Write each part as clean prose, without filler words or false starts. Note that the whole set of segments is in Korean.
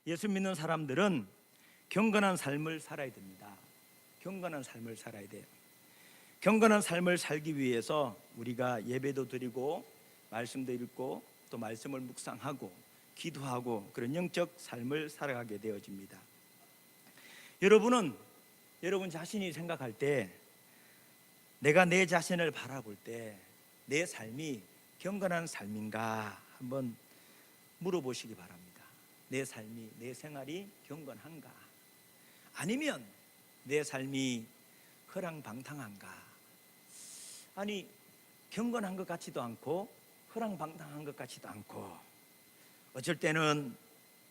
예수 믿는 사람들은 경건한 삶을 살아야 됩니다. 경건한 삶을 살아야 돼요. 경건한 삶을 살기 위해서 우리가 예배도 드리고 말씀도 읽고 또 말씀을 묵상하고 기도하고 그런 영적 삶을 살아가게 되어집니다. 여러분은 여러분 자신이 생각할 때, 내가 내 자신을 바라볼 때 내 삶이 경건한 삶인가 한번 물어보시기 바랍니다. 내 삶이, 내 생활이 경건한가? 아니면 내 삶이 허랑방탕한가? 아니, 경건한 것 같지도 않고 허랑방탕한 것 같지도 않고, 어쩔 때는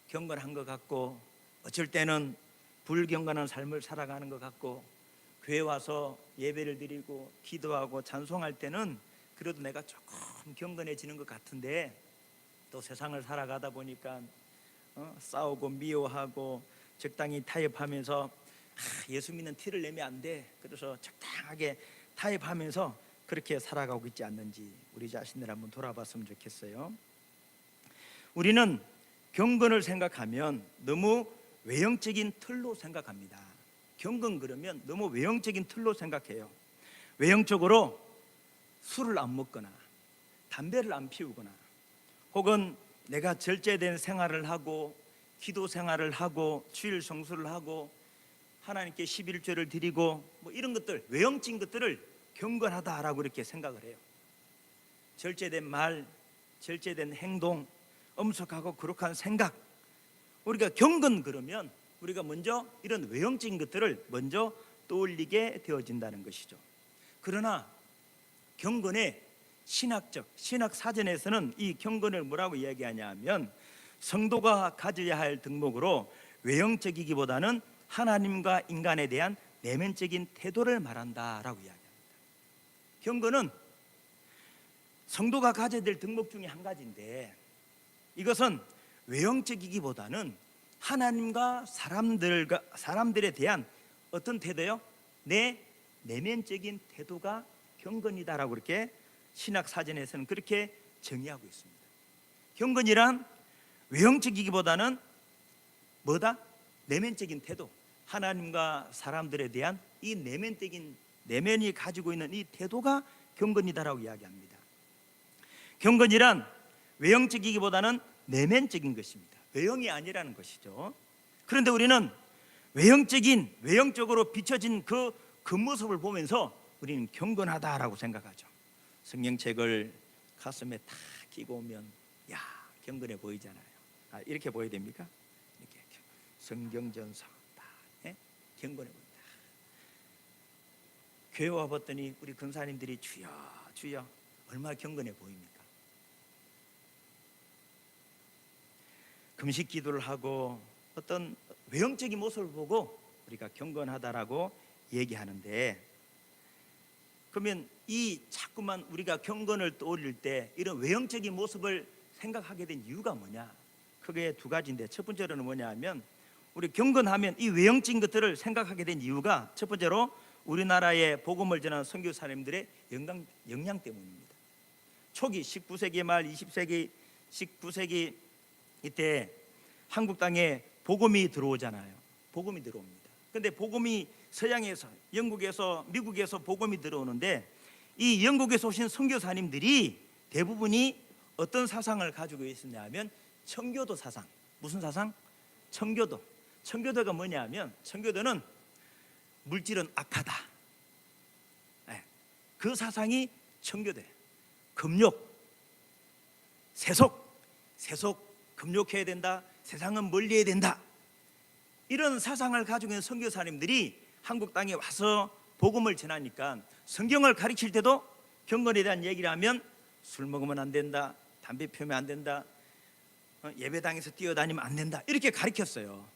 경건한 것 같고 어쩔 때는 불경건한 삶을 살아가는 것 같고, 교회 와서 예배를 드리고 기도하고 찬송할 때는 그래도 내가 조금 경건해지는 것 같은데, 또 세상을 살아가다 보니까 싸우고 미워하고 적당히 타협하면서 예수 믿는 티를 내면 안 돼, 그래서 적당하게 타협하면서 그렇게 살아가고 있지 않는지 우리 자신을 한번 돌아봤으면 좋겠어요. 우리는 경건을 생각하면 너무 외형적인 틀로 생각합니다. 경건 그러면 너무 외형적인 틀로 생각해요. 외형적으로 술을 안 먹거나 담배를 안 피우거나, 혹은 내가 절제된 생활을 하고 기도 생활을 하고 주일 성수를 하고 하나님께 11조를 드리고 뭐 이런 것들, 외형적인 것들을 경건하다라고 이렇게 생각을 해요. 절제된 말, 절제된 행동, 엄숙하고 거룩한 생각, 우리가 경건 그러면 우리가 먼저 이런 외형적인 것들을 먼저 떠올리게 되어진다는 것이죠. 그러나 경건의 신학 사전에서는 이 경건을 뭐라고 이야기하냐 하면, 성도가 가져야 할 덕목으로 외형적이기보다는 하나님과 인간에 대한 내면적인 태도를 말한다라고 이야기합니다. 경건은 성도가 가져야 될 덕목 중에 한 가지인데, 이것은 외형적이기보다는 하나님과 사람들에 대한 어떤 태도요? 내 내면적인 태도가 경건이다라고 이렇게 신학 사전에서는 그렇게 정의하고 있습니다. 경건이란 외형적이기보다는 뭐다? 내면적인 태도, 하나님과 사람들에 대한 이 내면이 가지고 있는 이 태도가 경건이다라고 이야기합니다. 경건이란 외형적이기보다는 내면적인 것입니다. 외형이 아니라는 것이죠. 그런데 우리는 외형적으로 비춰진 그 겉모습을 보면서 우리는 경건하다라고 생각하죠. 성경책을 가슴에 탁 끼고 오면 야, 경건해 보이잖아요. 이렇게 보여야 됩니까? 이렇게 성경전서 다 경건해 보인다. 교회 와봤더니 우리 권사님들이 주여 주여 얼마나 경건해 보입니까? 금식 기도를 하고 어떤 외형적인 모습을 보고 우리가 경건하다라고 얘기하는데, 그러면 이 자꾸만 우리가 경건을 떠올릴 때 이런 외형적인 모습을 생각하게 된 이유가 뭐냐? 크게 두 가지인데, 첫 번째로는 뭐냐 하면, 우리 경건하면 이 외형적인 것들을 생각하게 된 이유가 첫 번째로 우리나라의 복음을 전하는 선교사님들의 역량 때문입니다. 초기 19세기 말 20세기 19세기 이때 한국 땅에 복음이 들어오잖아요. 복음이 들어옵니다. 근데 복음이 서양에서, 영국에서, 미국에서 복음이 들어오는데, 이 영국에서 오신 선교사님들이 대부분이 어떤 사상을 가지고 있었냐 하면 청교도 사상. 무슨 사상? 청교도. 청교도가 뭐냐 하면, 청교도는 물질은 악하다, 그 사상이 청교도예요. 금욕, 세속 금욕해야 된다, 세상은 멀리해야 된다, 이런 사상을 가지고 있는 선교사님들이 한국 땅에 와서 복음을 전하니까 성경을 가르칠 때도 경건에 대한 얘기를 하면 술 먹으면 안 된다, 담배 피우면 안 된다, 예배당에서 뛰어다니면 안 된다, 이렇게 가르쳤어요.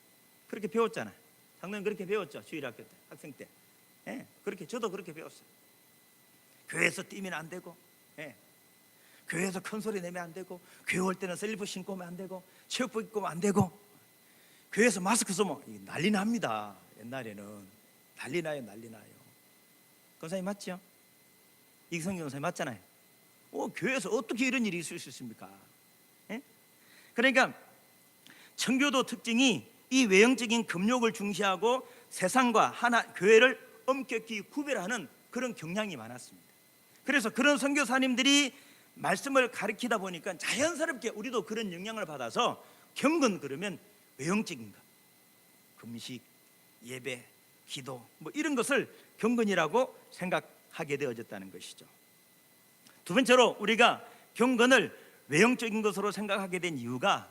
그렇게 배웠잖아요. 당연히 그렇게 배웠죠. 주일학교 때, 학생 때. 그렇게 저도 그렇게 배웠어요. 교회에서 뛰면 안 되고, 교회에서 큰 소리 내면 안 되고, 교회 올 때는 슬리퍼 신고 오면 안 되고, 체육복 입고 오면 안 되고, 교회에서 마스크 쓰면 난리 납니다. 옛날에는 난리 나요. 권사님 맞죠? 이성경 권사님 맞잖아요. 교회에서 어떻게 이런 일이 있을 수 있습니까? 그러니까 청교도 특징이 이 외형적인 금욕을 중시하고 세상과 하나 교회를 엄격히 구별하는 그런 경향이 많았습니다. 그래서 그런 선교사님들이 말씀을 가르치다 보니까 자연스럽게 우리도 그런 영향을 받아서 경건 그러면 외형적인 것, 금식, 예배, 기도 뭐 이런 것을 경건이라고 생각하게 되어졌다는 것이죠. 두 번째로 우리가 경건을 외형적인 것으로 생각하게 된 이유가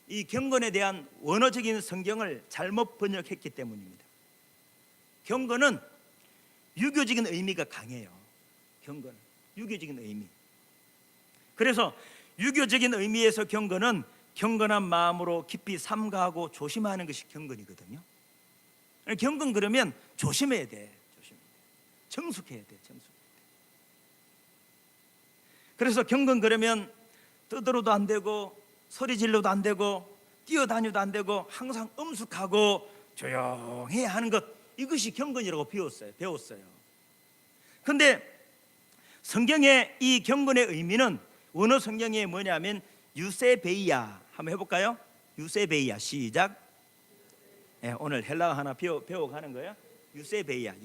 이 경건에 대한 원어적인 성경을 잘못 번역했기 때문입니다. 경건은 유교적인 의미가 강해요. 경건은 유교적인 의미. 그래서 유교적인 의미에서 경건은 경건한 마음으로 깊이 삼가하고 조심하는 것이 경건이거든요. 경건 그러면 조심해야 돼. 정숙해야 돼. 그래서 경건 그러면 떠들어도 안 되고 소리 질러도 안 되고 뛰어다녀도 안 되고 항상 엄숙하고 조용해야 하는 것, 이것이 경건이라고 배웠어요. 그런데 성경의 이 경건의 의미는 원어 성경에 뭐냐면 유세베이야. 한번 해볼까요? 유세베이야. 시작. 네, 오늘 헬라어 하나 배워가는 거예요. 유세베이야.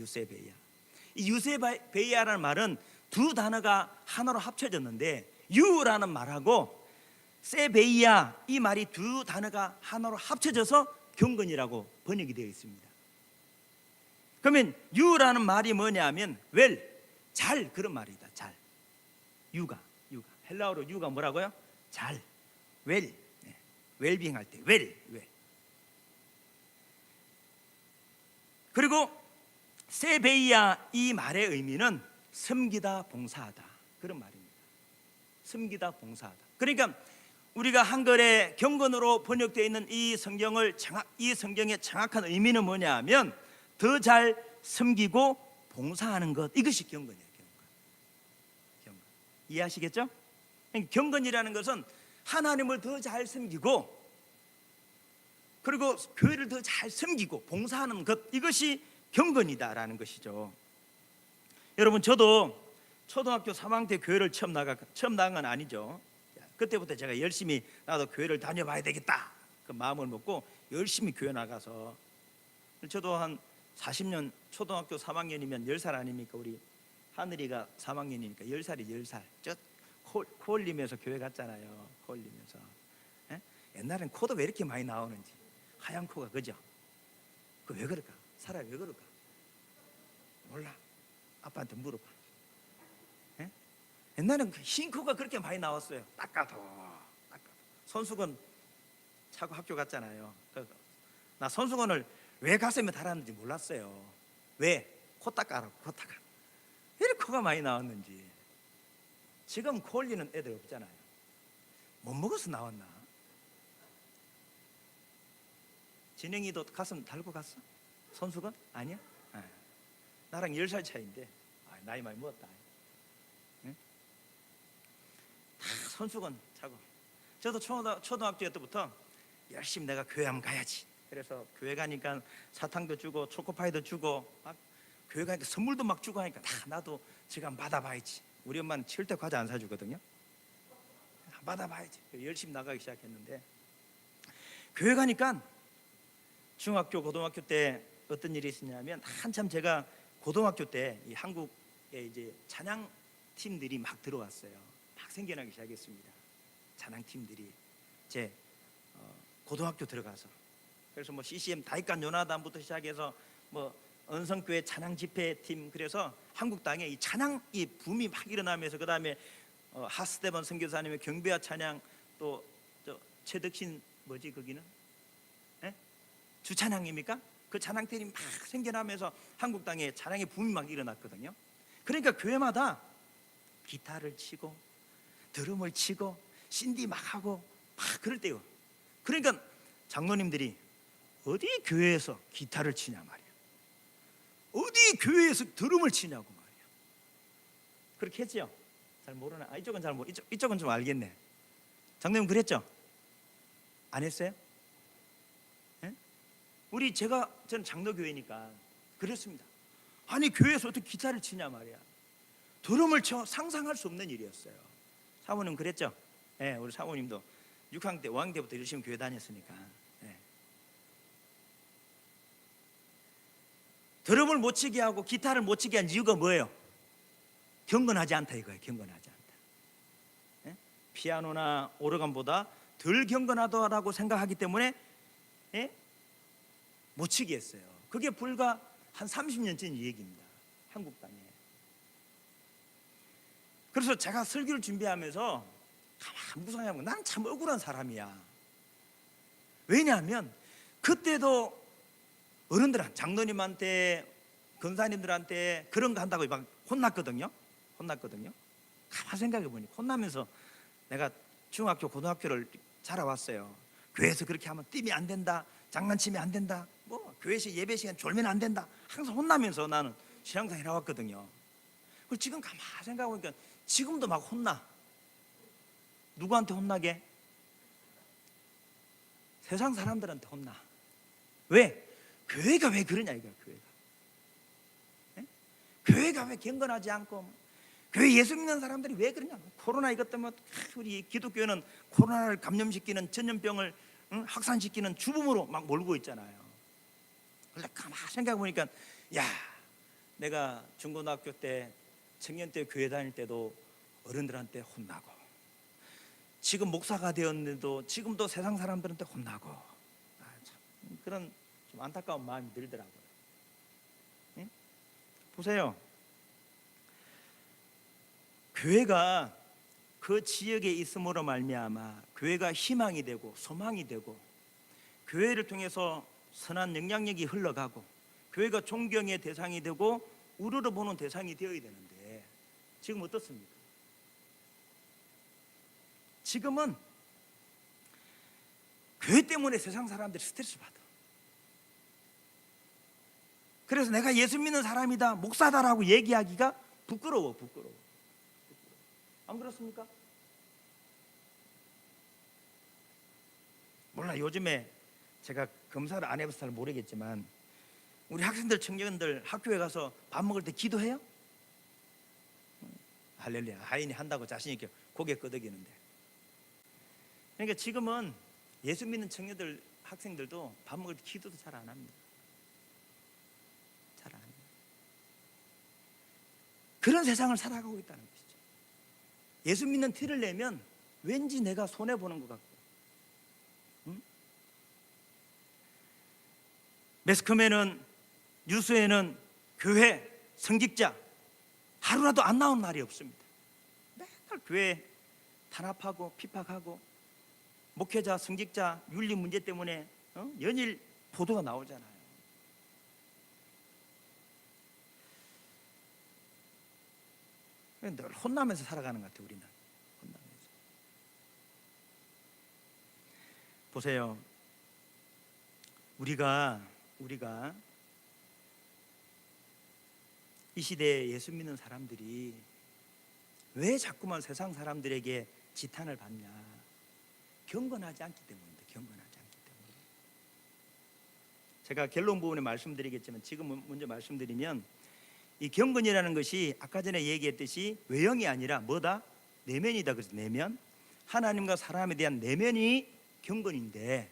이 유세베이야라는 말은 두 단어가 하나로 합쳐졌는데 유라는 말하고 세베이야 이 말이 두 단어가 하나로 합쳐져서 경건이라고 번역이 되어 있습니다. 그러면 유라는 말이 뭐냐면 잘 그런 말이다. 잘. 유가 헬라어로 유가 뭐라고요? 잘. 웰빙 할 때 웰. 그리고 세베이야 이 말의 의미는 섬기다 봉사하다 그런 말입니다. 섬기다 봉사하다. 그러니까 우리가 한글에 경건으로 번역되어 있는 이 성경의 정확한 의미는 뭐냐면 더 잘 섬기고 봉사하는 것, 이것이 경건이에요. 경건. 이해하시겠죠? 경건이라는 것은 하나님을 더 잘 섬기고 그리고 교회를 더 잘 섬기고 봉사하는 것, 이것이 경건이다라는 것이죠. 여러분, 저도 초등학교 3학년 때 교회를 처음 나간 건 아니죠. 그때부터 제가 열심히 나도 교회를 다녀봐야 되겠다 그 마음을 먹고 열심히 교회 나가서, 저도 한 40년, 초등학교 3학년이면 10살 아닙니까? 우리 하늘이가 3학년이니까 10살이 저 코 흘리면서 교회 갔잖아요. 코 흘리면서. 옛날엔 코도 왜 이렇게 많이 나오는지, 하얀 코가, 그죠? 그 왜 그럴까? 사람이 왜 그럴까? 몰라. 아빠한테 물어봐. 옛날엔 흰 코가 그렇게 많이 나왔어요. 닦아도. 손수건 차고 학교 갔잖아요. 나 손수건을 왜 가슴에 달았는지 몰랐어요. 왜? 코 닦아라고. 왜 이렇게 코가 많이 나왔는지. 지금 코 흘리는 애들 없잖아요. 못 먹어서 나왔나? 진영이도 가슴 달고 갔어? 손수건? 아니야? 나랑 10살 차이인데 나이 많이 먹었다. 손수건 차고. 저도 초등학교 때부터 열심히 내가 교회 한번 가야지. 그래서 교회 가니까 사탕도 주고 초코파이도 주고 막 교회 가니까 선물도 막 주고 하니까 나도 제가 한번 받아봐야지. 우리 엄마는 절대 과자 안 사주거든요. 받아봐야지. 열심히 나가기 시작했는데, 교회 가니까 중학교 고등학교 때 어떤 일이 있었냐면, 한참 제가 고등학교 때 이 한국에 이제 찬양 팀들이 막 들어왔어요. 막 생겨나기 시작했습니다. 찬양 팀들이 제 고등학교 들어가서, 그래서 뭐 CCM 다이칸 요나단부터 시작해서 뭐 은성교회 찬양 집회팀, 그래서 한국 땅에 이 찬양 이 붐이 막 일어나면서, 그 다음에 하스데번 선교사님의 경배와 찬양, 또 최덕신 뭐지 거기는 주찬양입니까? 그 찬양팀이 막 생겨나면서 한국 땅에 찬양의 붐이 막 일어났거든요. 그러니까 교회마다 기타를 치고 드럼을 치고 신디 막 하고 막 그럴 때요. 그러니까 장로님들이 어디 교회에서 기타를 치냐 말이야, 어디 교회에서 드럼을 치냐고 말이야. 그렇게 했죠? 잘 모르나? 이쪽은 잘 모르, 이쪽은 좀 알겠네. 장로님 그랬죠? 안 했어요? 저는 장로교회니까 그랬습니다. 아니 교회에서 어떻게 기타를 치냐 말이야. 드럼을 쳐, 상상할 수 없는 일이었어요. 사모님 그랬죠? 우리 사모님도 6학년 때 5학년 때부터 열심히 교회 다녔으니까 드럼을 못 치게 하고 기타를 못 치게 한 이유가 뭐예요? 경건하지 않다 이거예요. 경건하지 않다. 예? 피아노나 오르간보다 덜 경건하다고 생각하기 때문에 예? 못 치게 했어요. 그게 불과 한 30년 전 얘기입니다. 한국 땅에. 그래서 제가 설교를 준비하면서 가만 묵상해보면 나는 참 억울한 사람이야. 왜냐하면 그때도 어른들한테, 장로님한테, 권사님들한테 그런 거 한다고 막 혼났거든요. 가만 생각해보니 혼나면서 내가 중학교, 고등학교를 자라왔어요. 교회에서 그렇게 하면 뛰면 안 된다, 장난치면 안 된다, 뭐 교회에서 예배 시간 졸면 안 된다, 항상 혼나면서 나는 신앙생활 해왔거든요. 그리고 지금 가만 생각해보니까 지금도 막 혼나. 누구한테 혼나게? 세상 사람들한테 혼나. 왜? 교회가 왜 그러냐 이거야. 교회가 왜 경건하지 않고, 교회 예수 믿는 사람들이 왜 그러냐. 코로나 이것 때문에 우리 기독교는 코로나를 감염시키는 전염병을 확산시키는 주범으로 막 몰고 있잖아요. 그런데 가만 생각해 보니까 야, 내가 중고등학교 때, 청년 때 교회 다닐 때도 어른들한테 혼나고, 지금 목사가 되었는데도 지금도 세상 사람들한테 혼나고, 참 그런 좀 안타까운 마음이 들더라고요. 예? 보세요. 교회가 그 지역에 있음으로 말미암아 교회가 희망이 되고 소망이 되고, 교회를 통해서 선한 영향력이 흘러가고, 교회가 존경의 대상이 되고 우러러보는 대상이 되어야 되는데 지금 어떻습니까? 지금은 교회 때문에 세상 사람들이 스트레스 받아. 그래서 내가 예수 믿는 사람이다, 목사다라고 얘기하기가 부끄러워. 안 그렇습니까? 몰라, 요즘에 제가 검사를 안 해봐서 잘 모르겠지만 우리 학생들, 청년들 학교에 가서 밥 먹을 때 기도해요? 할렐루야, 하인이 한다고 자신 있게 고개 끄덕이는데. 그러니까 지금은 예수 믿는 청년들, 학생들도 밥 먹을 때 기도도 잘 안 합니다. 잘 안 합니다. 그런 세상을 살아가고 있다는 것이죠. 예수 믿는 티를 내면 왠지 내가 손해 보는 것 같고, 매스컴에는, 뉴스에는 교회 성직자 하루라도 안 나온 날이 없습니다. 맨날 교회 탄압하고 핍박하고, 목회자, 성직자 윤리 문제 때문에 연일 보도가 나오잖아요. 늘 혼나면서 살아가는 것 같아요. 우리는 혼나면서. 보세요. 우리가 이 시대에 예수 믿는 사람들이 왜 자꾸만 세상 사람들에게 지탄을 받냐? 경건하지 않기 때문입니다. 경건하지 않기 때문에. 제가 결론 부분에 말씀드리겠지만 지금 먼저 말씀드리면, 이 경건이라는 것이 아까 전에 얘기했듯이 외형이 아니라 뭐다? 내면이다. 그래서 내면, 하나님과 사람에 대한 내면이 경건인데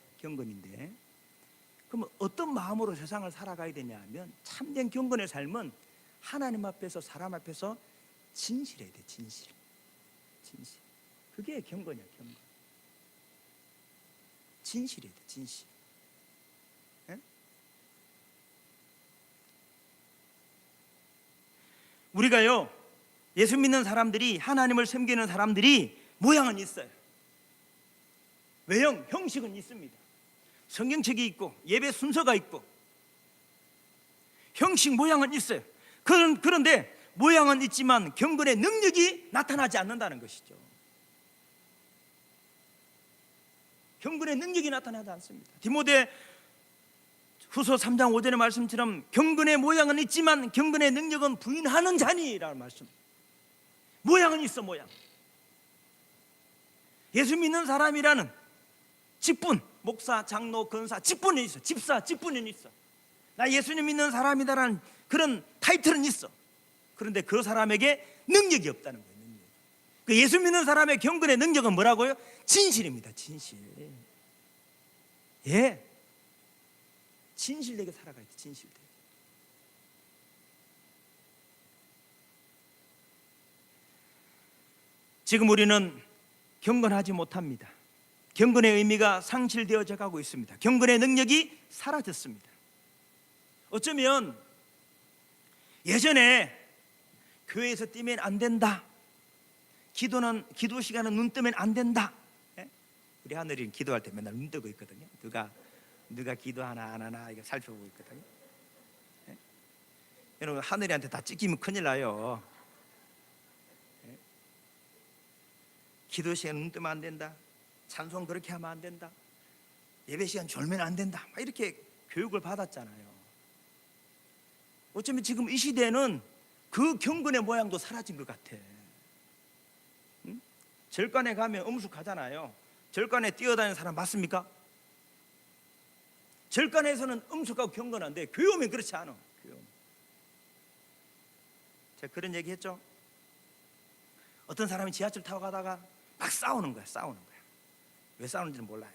그러면 어떤 마음으로 세상을 살아가야 되냐 하면, 참된 경건의 삶은 하나님 앞에서, 사람 앞에서 진실해야 돼. 진실. 그게 경건이야. 경건. 진실해야 돼. 진실. 네? 우리가요, 예수 믿는 사람들이, 하나님을 섬기는 사람들이 모양은 있어요. 외형, 형식은 있습니다. 성경책이 있고 예배 순서가 있고 형식, 모양은 있어요. 그런데 모양은 있지만 경건의 능력이 나타나지 않는다는 것이죠. 경건의 능력이 나타나지 않습니다. 디모데 후서 3장 5절의 말씀처럼 경건의 모양은 있지만 경건의 능력은 부인하는 자니라는 말씀. 모양은 있어, 모양. 예수 믿는 사람이라는 직분, 목사, 장로, 권사, 직분이 있어. 집사, 직분이 있어. 나 예수님 믿는 사람이다라는 그런 타이틀은 있어. 그런데 그 사람에게 능력이 없다는 거예요. 능력. 그 예수 믿는 사람의 경건의 능력은 뭐라고요? 진실입니다. 진실. 예, 진실되게 살아가야 돼. 진실되게. 지금 우리는 경건하지 못합니다. 경건의 의미가 상실되어져 가고 있습니다. 경건의 능력이 사라졌습니다. 어쩌면 예전에 교회에서 뛰면 안 된다, 기도 시간은 눈 뜨면 안 된다. 우리 하늘이 기도할 때 맨날 눈 뜨고 있거든요. 누가 기도하나 안 하나 이거 살펴보고 있거든요. 여러분, 하늘이한테 다 찍히면 큰일 나요. 기도 시간 눈 뜨면 안 된다, 찬송 그렇게 하면 안 된다, 예배 시간 졸면 안 된다, 막 이렇게 교육을 받았잖아요. 어쩌면 지금 이 시대는 그 경건의 모양도 사라진 것 같아. 응? 절간에 가면 엄숙하잖아요. 절간에 뛰어다니는 사람 맞습니까? 절간에서는 엄숙하고 경건한데 교회 오면 그렇지 않아. 제가 그런 얘기 했죠. 어떤 사람이 지하철 타고 가다가 막 싸우는 거야. 왜 싸우는지는 몰라요.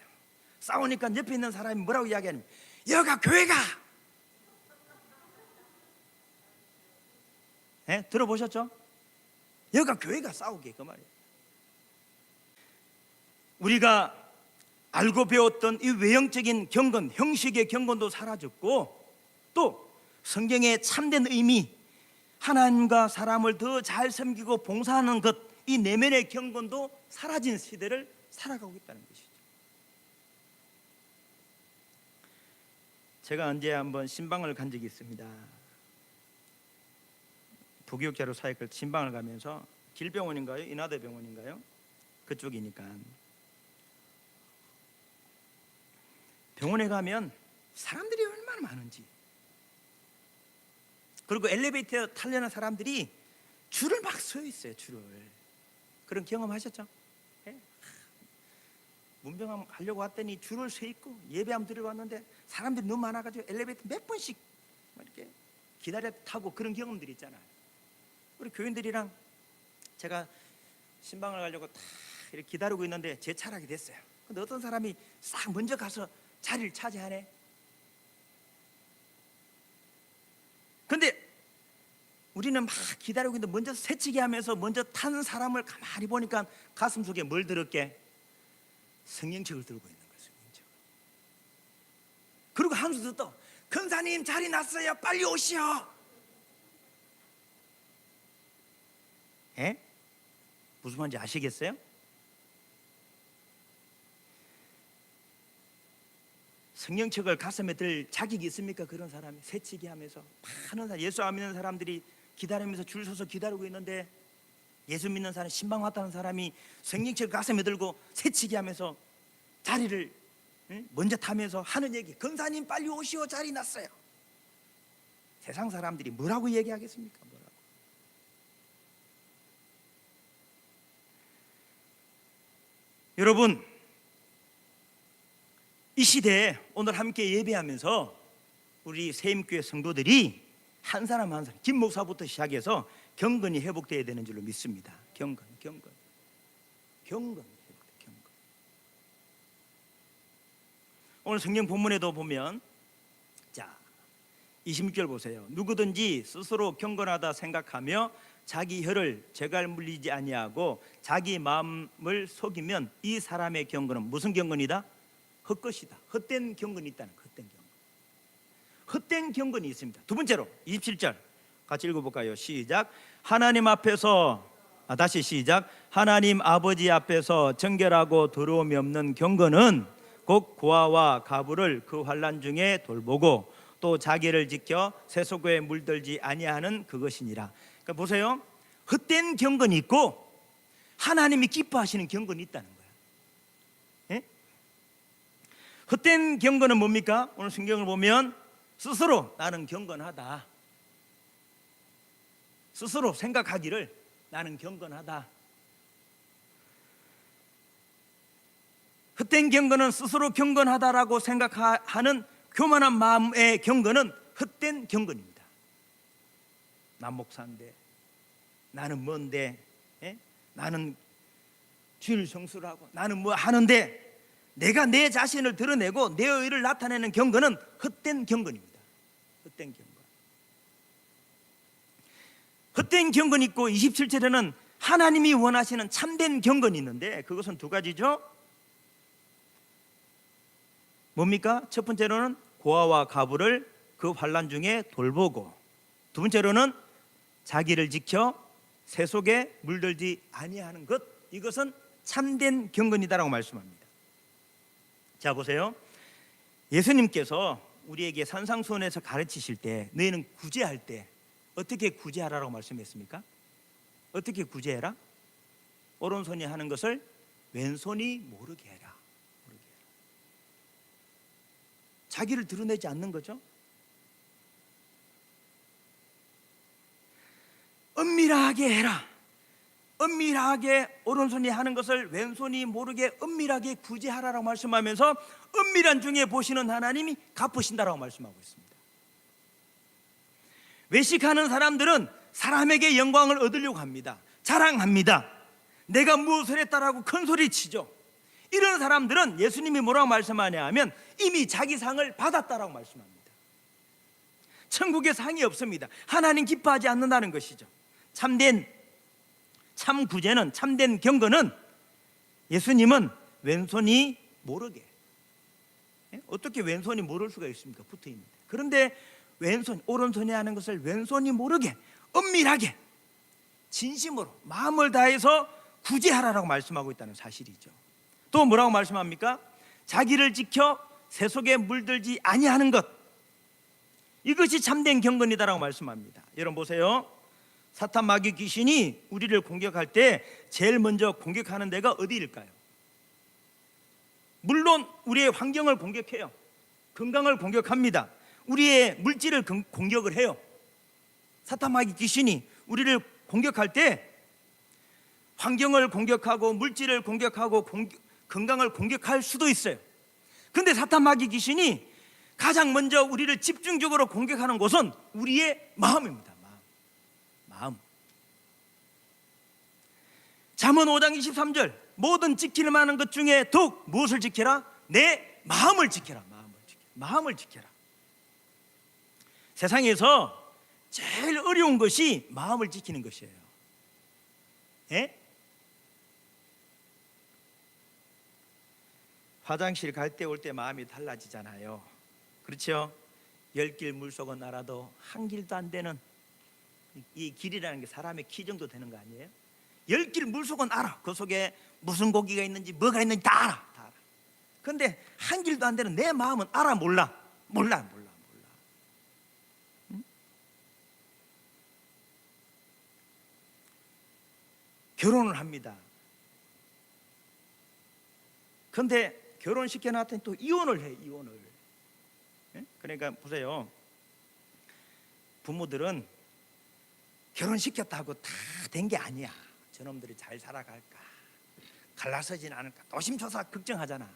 싸우니까 옆에 있는 사람이 뭐라고 이야기하냐면, 여가 교회가. 들어보셨죠? 여가 교회가 싸우게, 그 말이에요. 우리가 알고 배웠던 이 외형적인 경건, 형식의 경건도 사라졌고, 또 성경의 참된 의미, 하나님과 사람을 더 잘 섬기고 봉사하는 것, 이 내면의 경건도 사라진 시대를 살아가고 있다는 것이죠. 제가 언제 한번 신방을 간 적이 있습니다. 부교육자로 사역을 신방을 가면서 길병원인가요? 인하대병원인가요? 그쪽이니까 병원에 가면 사람들이 얼마나 많은지, 그리고 엘리베이터 타려는 사람들이 줄을 막 서 있어요. 줄을. 그런 경험하셨죠? 문병암 가려고 왔더니 줄을 서 있고 예배함 들어왔는데 사람들이 너무 많아가지고 엘리베이터 몇 번씩 이렇게 기다려 타고 그런 경험들이 있잖아요. 우리 교인들이랑 제가 신방을 가려고 다 이렇게 기다리고 있는데 제 차량이 됐어요. 근데 어떤 사람이 싹 먼저 가서 자리를 차지하네. 근데 우리는 막 기다리고 있는데 먼저 새치기 하면서 먼저 탄 사람을 가만히 보니까 가슴 속에 뭘 들었게? 성령책을 들고 있는 거예요. 성령책. 그리고 한 수 더, 근사님 자리 났어요, 빨리 오시오. 무슨 말인지 아시겠어요? 성령책을 가슴에 들 자격이 있습니까? 그런 사람이 새치기 하면서 많은 사람, 예수 안 믿는 사람들이 기다리면서 줄 서서 기다리고 있는데, 예수 믿는 사람, 신방 왔다는 사람이 성령책을 가슴에 들고 새치기 하면서 자리를 먼저 타면서 하는 얘기, 권사님 빨리 오시오, 자리 났어요. 세상 사람들이 뭐라고 얘기하겠습니까? 뭐라고. 여러분, 이 시대에 오늘 함께 예배하면서 우리 세임교회 성도들이 한 사람 한 사람, 김 목사부터 시작해서 경건이 회복되어야 되는 줄로 믿습니다. 경건. 오늘 성경 본문에도 보면, 자 26절 보세요. 누구든지 스스로 경건하다 생각하며 자기 혀를 재갈 물리지 아니하고 자기 마음을 속이면 이 사람의 경건은 무슨 경건이다? 헛것이다. 헛된 경건이 있다는 거예요. 헛된 경건이 있습니다. 두 번째로 27절 같이 읽어볼까요? 시작. 하나님 앞에서, 다시 시작. 하나님 아버지 앞에서 정결하고 더러움이 없는 경건은 곧 고아와 가부를 그 환난 중에 돌보고 또 자기를 지켜 세속에 물들지 아니하는 그것이니라. 그러니까 보세요. 헛된 경건이 있고 하나님이 기뻐하시는 경건이 있다는 거예요. 헛된 경건은 뭡니까? 오늘 성경을 보면 스스로 나는 경건하다, 스스로 생각하기를 나는 경건하다. 헛된 경건은 스스로 경건하다라고 생각하는 교만한 마음의 경건은 헛된 경건입니다. 난 목사인데, 나는 뭔데, 나는 주일 성수라고, 나는 뭐 하는데, 내가 내 자신을 드러내고 내 의를 나타내는 경건은 헛된 경건입니다. 헛된 경건. 헛된 경건이 있고 27절에는 하나님이 원하시는 참된 경건이 있는데 그것은 두 가지죠. 뭡니까? 첫 번째로는 고아와 가부를 그 환난 중에 돌보고, 두 번째로는 자기를 지켜 새 속에 물들지 아니하는 것, 이것은 참된 경건이다라고 말씀합니다. 자 보세요. 예수님께서 우리에게 산상수훈에서 가르치실 때 너희는 구제할 때 어떻게 구제하라고 말씀했습니까? 어떻게 구제해라? 오른손이 하는 것을 왼손이 모르게 해라. 자기를 드러내지 않는 거죠. 은밀하게 해라. 은밀하게 오른손이 하는 것을 왼손이 모르게 은밀하게 구제하라고 말씀하면서 은밀한 중에 보시는 하나님이 갚으신다라고 말씀하고 있습니다. 외식하는 사람들은 사람에게 영광을 얻으려고 합니다. 자랑합니다. 내가 무엇을 했다라고 큰 소리 치죠. 이런 사람들은 예수님이 뭐라고 말씀하냐 하면 이미 자기 상을 받았다라고 말씀합니다. 천국에 상이 없습니다. 하나님 기뻐하지 않는다는 것이죠. 참 구제는, 참된 경건은 예수님은 왼손이 모르게, 어떻게 왼손이 모를 수가 있습니까? 붙어 있는데. 그런데 오른손이 하는 것을 왼손이 모르게 은밀하게 진심으로 마음을 다해서 구제하라고 말씀하고 있다는 사실이죠. 또 뭐라고 말씀합니까? 자기를 지켜 새 속에 물들지 아니하는 것, 이것이 참된 경건이다라고 말씀합니다. 여러분 보세요. 사탄 마귀 귀신이 우리를 공격할 때 제일 먼저 공격하는 데가 어디일까요? 물론 우리의 환경을 공격해요. 건강을 공격합니다. 우리의 물질을 공격을 해요. 사탄 마귀 귀신이 우리를 공격할 때 환경을 공격하고 물질을 공격하고 건강을 공격할 수도 있어요. 근데 사탄 마귀 귀신이 가장 먼저 우리를 집중적으로 공격하는 곳은 우리의 마음입니다. 마음. 잠언 5장 23절 모든 지킬 만한 것 중에 더욱 무엇을 지켜라? 내 마음을 지켜라. 마음을 지켜라. 세상에서 제일 어려운 것이 마음을 지키는 것이에요. 예? 화장실 갈 때 올 때 마음이 달라지잖아요. 그렇죠? 10길 물속은 알아도 한 길도 안 되는, 이 길이라는 게 사람의 키 정도 되는 거 아니에요? 10길 물속은 알아. 그 속에 무슨 고기가 있는지 뭐가 있는지 다 알아. 근데 한 길도 안 되는 내 마음은 알아? 몰라? 몰라. 응? 결혼을 합니다. 근데 결혼시켜 놨더니 또 이혼을 해. 예? 그러니까 보세요. 부모들은 결혼시켰다고 다 된 게 아니야. 저놈들이 잘 살아갈까, 갈라서진 않을까, 노심초사 걱정하잖아.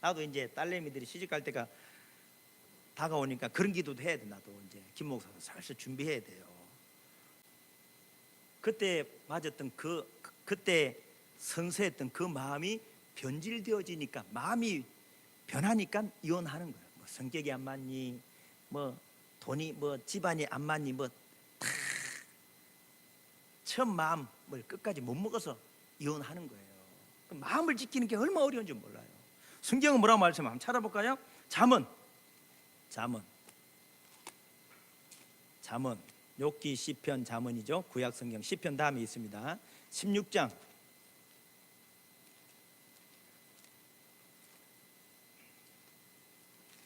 나도 이제 딸내미들이 시집갈 때가 다가오니까 그런 기도도 해야 돼. 나도 이제 김 목사도 살살 준비해야 돼요. 그때 맞았던 그때 선서했던 그 마음이 변질되어지니까, 마음이 변하니까 이혼하는 거야. 뭐 성격이 안 맞니, 뭐 돈이, 뭐 집안이 안 맞니, 뭐 다 처음 마음을 끝까지 못 먹어서 이혼하는 거예요. 그 마음을 지키는 게 얼마나 어려운지 몰라요. 성경은 뭐라고 말씀하면 한번 찾아볼까요? 잠언 욥기, 시편, 잠언이죠. 구약 성경 시편 다음에 있습니다. 16장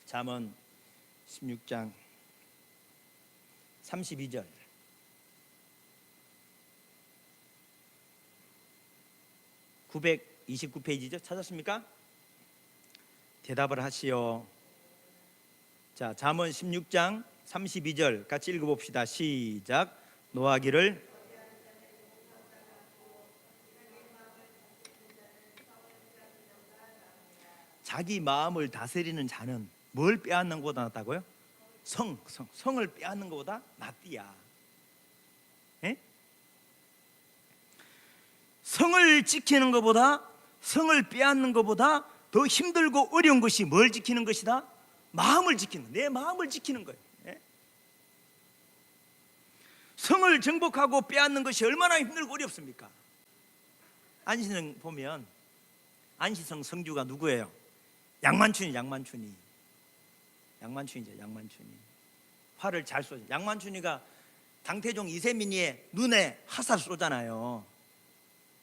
잠언 16장 32절. (929페이지죠) 찾았습니까? 대답을 하시오. 자, 잠언 16장 32절 같이 읽어봅시다. 시작. 노하기를 자기 마음을 다스리는 자는 뭘 빼앗는 것보다 낫다고요? 성을 빼앗는 것보다 낫디야. 예? 성을 지키는 것보다, 성을 빼앗는 것보다 더 힘들고 어려운 것이 뭘 지키는 것이다? 마음을 지키는, 내 마음을 지키는 거예요. 예? 성을 정복하고 빼앗는 것이 얼마나 힘들고 어렵습니까? 안시성 보면 안시성 성주가 누구예요? 양만춘이죠. 양만춘이 활을 잘 쏘죠. 양만춘이가 당태종 이세민이의 눈에 화살 쏘잖아요.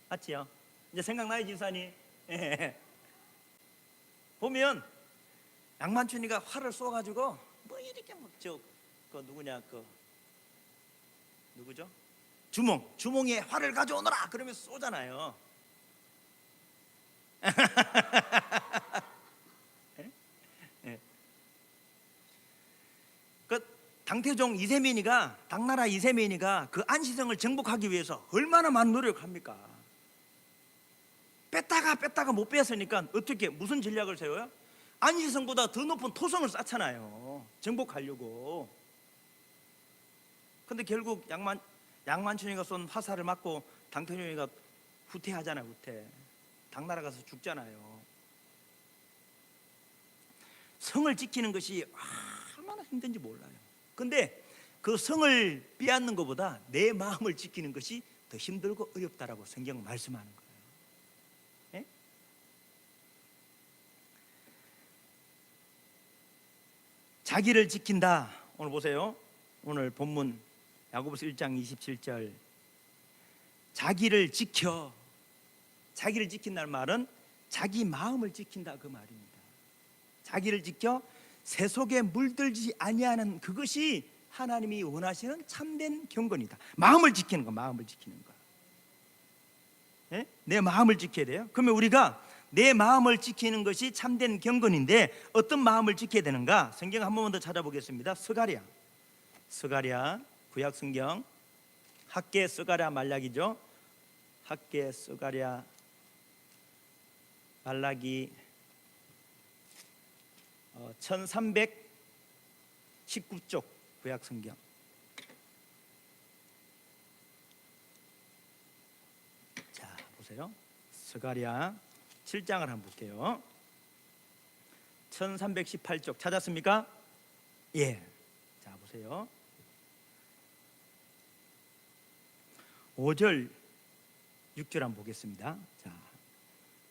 맞지요? 이제 생각나요, 지사님? 보면 양만춘이가 활을 쏘가지고 뭐 이렇게 누구죠? 주몽에 활을 가져오너라 그러면서 쏘잖아요. 당태종 이세민이가, 당나라 이세민이가 그 안시성을 정복하기 위해서 얼마나 많은 노력을 합니까? 뺐다가 못 뺐으니까 어떻게 무슨 전략을 세워요? 안시성보다 더 높은 토성을 쌓잖아요, 정복하려고. 근데 결국 양만춘이가 쏜 화살을 맞고 당태종이가 후퇴하잖아요. 당나라 가서 죽잖아요. 성을 지키는 것이 얼마나 힘든지 몰라요. 근데 그 성을 빼앗는 것보다 내 마음을 지키는 것이 더 힘들고 어렵다라고 성경 말씀하는 거예요. 예? 자기를 지킨다. 오늘 보세요. 오늘 본문 야고보서 1장 27절. 자기를 지킨다는 말은 자기 마음을 지킨다 그 말입니다. 자기를 지켜 세속에 물들지 아니하는 그것이 하나님이 원하시는 참된 경건이다. 마음을 지키는 거. 예? 내 마음을 지켜야 돼요. 그러면 우리가 내 마음을 지키는 것이 참된 경건인데 어떤 마음을 지켜야 되는가? 성경 한 번만 더 찾아보겠습니다. 스가랴 구약 성경 학계 스가랴 말라기죠. 학계 스가랴 말라기 1319쪽 구약 성경. 자, 보세요. 스가랴 7장을 한번 볼게요. 1318쪽 찾았습니까? 예. 자, 보세요. 5절 6절 한번 보겠습니다. 자,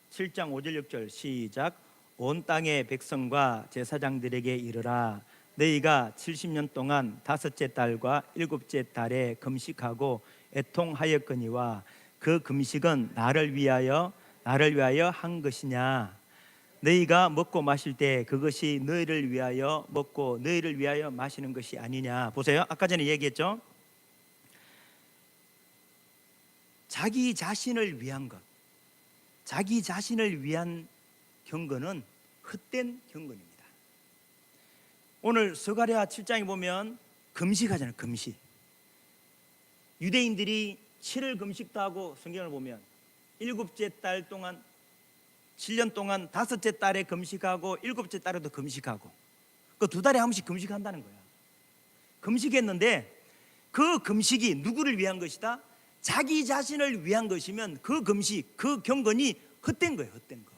7장 5절 6절 시작. 온 땅의 백성과 제사장들에게 이르라. 너희가 70년 동안 다섯째 달과 일곱째 달에 금식하고 애통하였거니와 그 금식은 나를 위하여 한 것이냐? 너희가 먹고 마실 때 그것이 너희를 위하여 먹고 너희를 위하여 마시는 것이 아니냐? 보세요. 아까 전에 얘기했죠. 자기 자신을 위한 것, 자기 자신을 위한 경건은 헛된 경건입니다. 오늘 스가랴 7장에 보면 금식하잖아요. 금식. 유대인들이 7일 금식도 하고 성경을 보면 일곱째 달 동안 7년 동안 다섯째 달에 금식하고 일곱째 달에도 금식하고 그 두 달에 한 번씩 금식한다는 거야. 금식했는데 그 금식이 누구를 위한 것이다? 자기 자신을 위한 것이면 그 금식, 그 경건이 헛된 거예요. 헛된 거.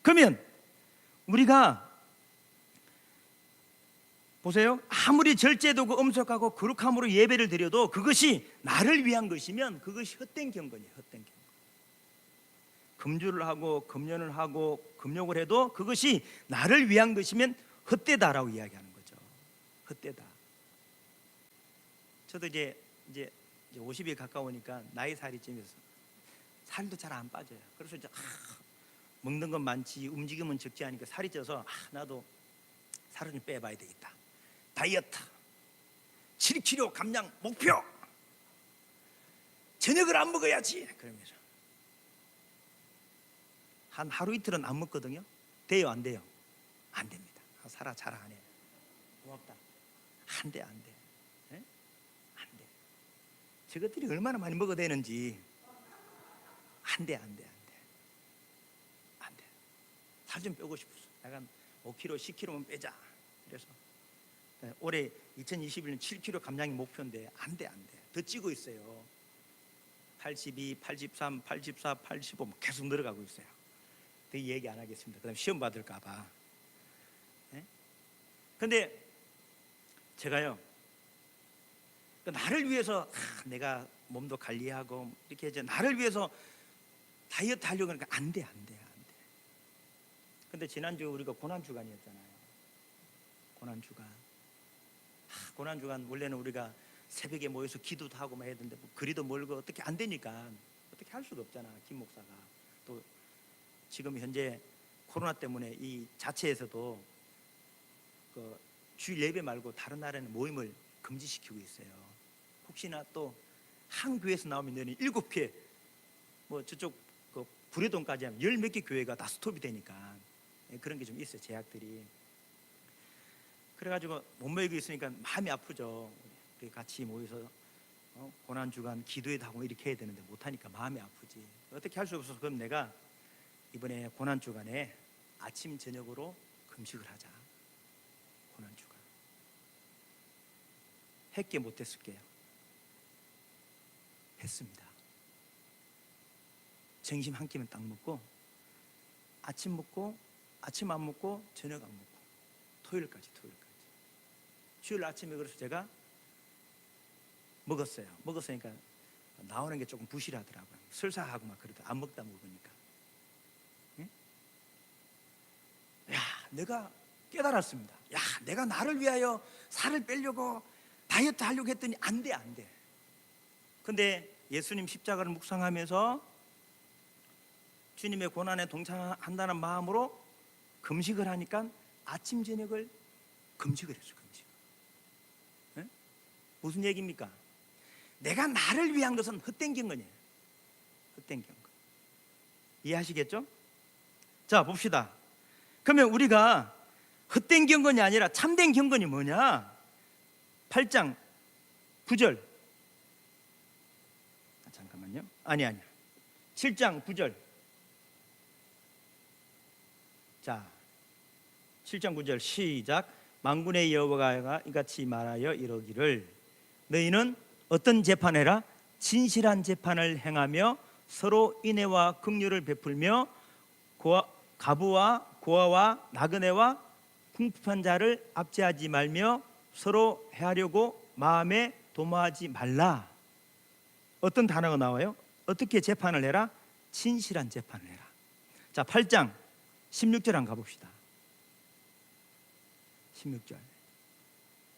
그러면 우리가 보세요. 아무리 절제되고 엄숙하고 거룩함으로 예배를 드려도 그것이 나를 위한 것이면 그것이 헛된 경건이에요. 헛된 경건. 금주를 하고 금연을 하고 금욕을 해도 그것이 나를 위한 것이면 헛되다라고 이야기하는 거죠. 헛되다. 저도 이제 50에 가까우니까 나이 살이 찌면서 살도 잘 안 빠져요. 그래서 이제 먹는 건 많지 움직임은 적지 않으니까 살이 쪄서 나도 살을 좀 빼봐야 되겠다. 다이어트 7kg 감량 목표. 저녁을 안 먹어야지. 그러면서 한 하루 이틀은 안 먹거든요. 돼요, 안 돼요? 안 됩니다. 살아 잘 안 해요. 고맙다. 안 돼. 네? 안 돼. 저것들이 얼마나 많이 먹어야 되는지. 안 돼. 살 좀 빼고 싶었어. 약간 5kg, 10kg만 빼자. 그래서 올해 2021년 7kg 감량이 목표인데 안 돼. 더 찌고 있어요. 82, 83, 84, 85 계속 늘어가고 있어요. 더 얘기 안 하겠습니다. 그다음 시험 받을까 봐. 근데 제가요 나를 위해서 내가 몸도 관리하고 이렇게 이제 나를 위해서 다이어트 하려고 하니까 안 돼. 근데 지난주 우리가 고난주간이었잖아요. 고난주간 원래는 우리가 새벽에 모여서 기도도 하고 막 해야 되는데 그리도 멀고 어떻게 안 되니까 어떻게 할 수가 없잖아. 김 목사가 또 지금 현재 코로나 때문에 이 자체에서도 그 주일 예배 말고 다른 나라는 모임을 금지시키고 있어요. 혹시나 또 한 교회에서 나오면 너는 7개 뭐 저쪽 그 구례동까지 하면 10몇 개 교회가 다 스톱이 되니까 그런 게 좀 있어요. 제약들이. 그래가지고 못 모이고 있으니까 마음이 아프죠. 같이 모여서 고난주간 기도회도 하고 이렇게 해야 되는데 못하니까 마음이 아프지. 어떻게 할 수 없어서 그럼 내가 이번에 고난주간에 아침 저녁으로 금식을 하자. 고난주간 했게 못했을게요. 했습니다. 점심 한 끼만 딱 먹고 아침 먹고 아침 안 먹고 저녁 안 먹고 토요일까지 주일 아침에 그래서 제가 먹었으니까 나오는 게 조금 부실하더라고요. 설사하고 막 그러다 안 먹다 먹으니까. 응? 야, 내가 깨달았습니다. 야, 내가 나를 위하여 살을 빼려고 다이어트 하려고 했더니 안 돼. 근데 예수님 십자가를 묵상하면서 주님의 고난에 동참한다는 마음으로 금식을 하니까 아침 저녁을 금식을 했어요. 네? 무슨 얘기입니까? 내가 나를 위한 것은 헛된 경건이에요. 헛된 경건. 이해하시겠죠? 자, 봅시다. 그러면 우리가 헛된 경건이 아니라 참된 경건이 뭐냐? 8장 9절. 잠깐만요. 아니 7장 9절. 자, 7장 9절 시작. 만군의 여호와가 이같이 말하여 이러기를 너희는 어떤 재판해라? 진실한 재판을 행하며 서로 인애와 긍휼을 베풀며 가부와 고아와 나그네와 궁핍한 자를 압제하지 말며 서로 해하려고 마음에 도모하지 말라. 어떤 단어가 나와요? 어떻게 재판을 해라? 진실한 재판을 해라. 자, 8장 16절 한번 가봅시다. 16절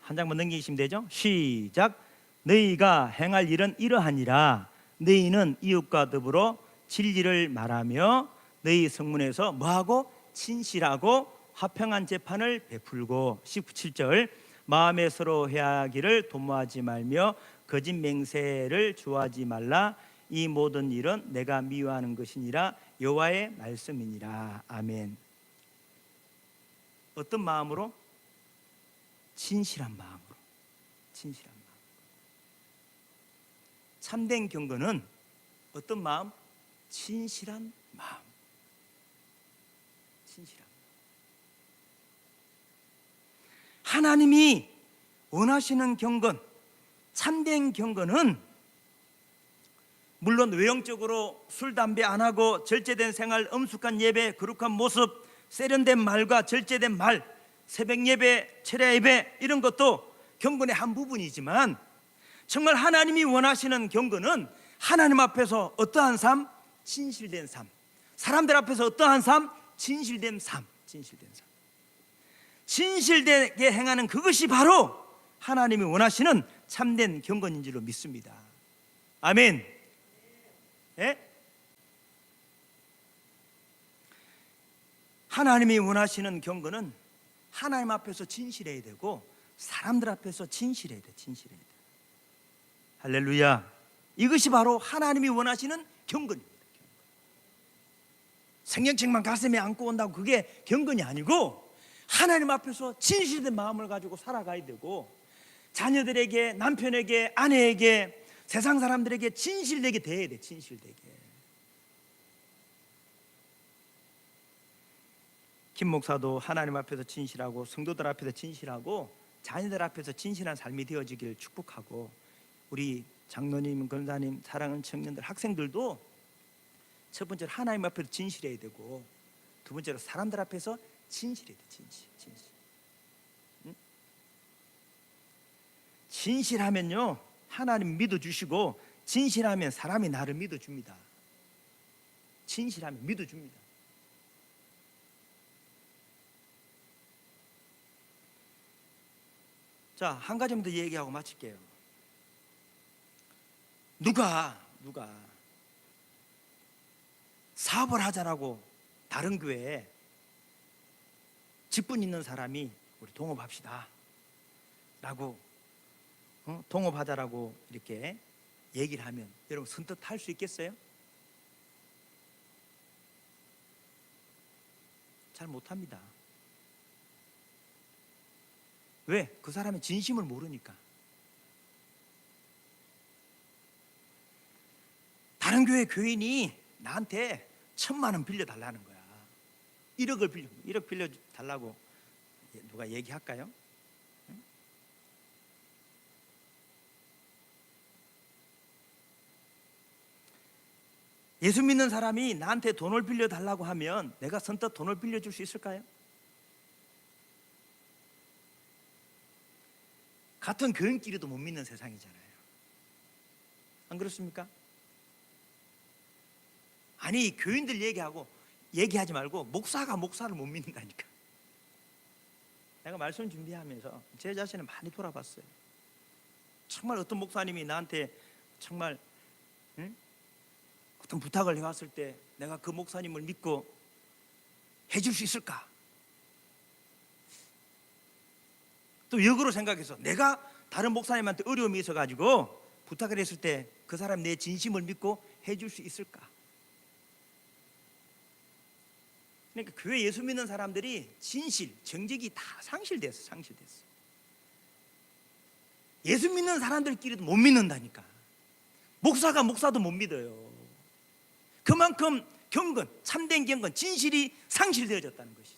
한 장만 넘기시면 되죠? 시작. 너희가 행할 일은 이러하니라. 너희는 이웃과 더불어 진리를 말하며 너희 성문에서 뭐하고? 진실하고 화평한 재판을 베풀고 17절 마음에 서로 해하기를 도모하지 말며 거짓 맹세를 주하지 말라. 이 모든 일은 내가 미워하는 것이니라. 여호와의 말씀이니라. 아멘. 어떤 마음으로? 진실한 마음으로. 진실한 마음. 참된 경건은 어떤 마음? 진실한 마음. 진실한 마음. 하나님이 원하시는 경건, 참된 경건은 물론 외형적으로 술, 담배 안 하고 절제된 생활, 엄숙한 예배, 거룩한 모습, 세련된 말과 절제된 말, 새벽 예배, 철야 예배 이런 것도 경건의 한 부분이지만 정말 하나님이 원하시는 경건은 하나님 앞에서 어떠한 삶? 진실된 삶. 사람들 앞에서 어떠한 삶? 진실된 삶. 진실된 삶. 진실되게 행하는 그것이 바로 하나님이 원하시는 참된 경건인 줄로 믿습니다. 아멘. 예? 하나님이 원하시는 경건은 하나님 앞에서 진실해야 되고 사람들 앞에서 진실해야 돼. 진실해야 돼. 할렐루야. 이것이 바로 하나님이 원하시는 경건입니다. 성경책만 가슴에 안고 온다고 그게 경건이 아니고 하나님 앞에서 진실된 마음을 가지고 살아가야 되고 자녀들에게, 남편에게, 아내에게, 세상 사람들에게 진실되게 대해야 돼. 진실되게. 김 목사도 하나님 앞에서 진실하고 성도들 앞에서 진실하고 자녀들 앞에서 진실한 삶이 되어지길 축복하고 우리 장로님, 권사님, 사랑하는 청년들, 학생들도 첫 번째로 하나님 앞에서 진실해야 되고 두 번째로 사람들 앞에서 진실해야 돼. 진실. 응? 진실하면요 하나님 믿어주시고 진실하면 사람이 나를 믿어줍니다. 진실하면 믿어줍니다. 자, 한 가지만 더 얘기하고 마칠게요. 누가 사업을 하자라고 다른 교회에 직분 있는 사람이 우리 동업합시다 라고 동업하자라고 이렇게 얘기를 하면 여러분 선뜻 할 수 있겠어요? 잘 못합니다. 왜? 그 사람의 진심을 모르니까. 다른 교회 교인이 나한테 1,000만 원 빌려달라는 거야. 1억 빌려달라고 누가 얘기할까요? 응? 예수 믿는 사람이 나한테 돈을 빌려달라고 하면 내가 선뜻 돈을 빌려줄 수 있을까요? 같은 교인끼리도 못 믿는 세상이잖아요. 안 그렇습니까? 아니, 교인들 얘기하지 말고 목사가 목사를 못 믿는다니까. 내가 말씀 준비하면서 제 자신을 많이 돌아봤어요. 정말 어떤 목사님이 나한테 정말 어떤 부탁을 해왔을 때 내가 그 목사님을 믿고 해줄 수 있을까? 또 역으로 생각해서 내가 다른 목사님한테 어려움이 있어가지고 부탁을 했을 때 그 사람 내 진심을 믿고 해줄 수 있을까? 그러니까 교회 예수 믿는 사람들이 진실, 정직이 다 상실됐어. 예수 믿는 사람들끼리도 못 믿는다니까. 목사가 목사도 못 믿어요. 그만큼 경건, 참된 경건, 진실이 상실되어졌다는 것이죠.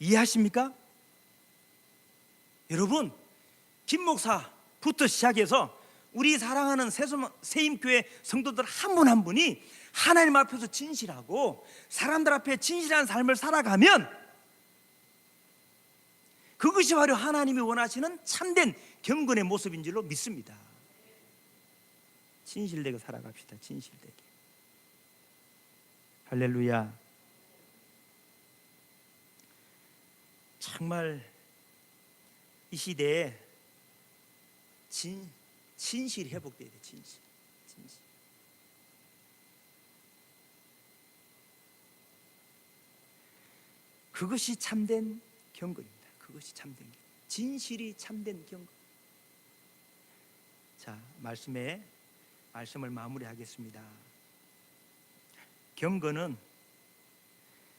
이해하십니까? 여러분, 김 목사부터 시작해서 우리 사랑하는 세임교회 성도들 한 분 한 분이 하나님 앞에서 진실하고 사람들 앞에 진실한 삶을 살아가면 그것이 바로 하나님이 원하시는 참된 경건의 모습인 줄로 믿습니다. 진실되게 살아갑시다. 진실되게. 할렐루야. 정말 이 시대에 진실이 회복돼야 돼. 진실. 그것이 참된 경건입니다. 그것이 참된 경건. 진실이 참된 경건. 자, 말씀을 마무리하겠습니다. 경건은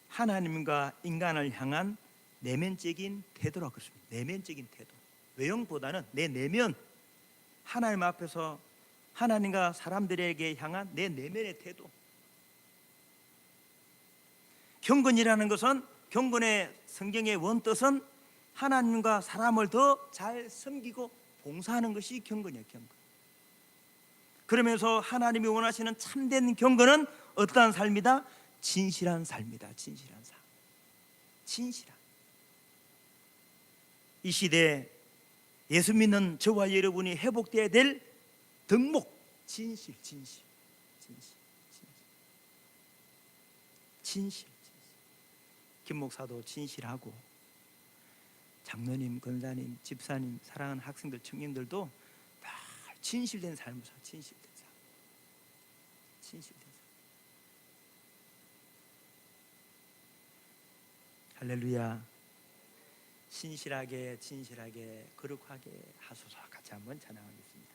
하나님과 인간을 향한 내면적인 태도라고 그랬습니다. 내면적인 태도. 외형보다는 내 내면, 하나님 앞에서 하나님과 사람들에게 향한 내 내면의 태도. 경건이라는 것은, 경건의 성경의 원뜻은 하나님과 사람을 더 잘 섬기고 봉사하는 것이 경건이에요. 경건. 그러면서 하나님이 원하시는 참된 경건은 어떠한 삶이다? 진실한 삶이다. 진실한 삶. 진실한. 이 시대에 예수 믿는 저와 여러분이 회복되어야 될 덕목, 진실. 김 목사도 진실하고, 장로님, 권사님, 집사님, 사랑하는 학생들, 청년들도 다 진실된 삶을 살. 진실된 삶. 할렐루야. 진실하게 거룩하게 하소서. 같이 한번 찬양하겠습니다.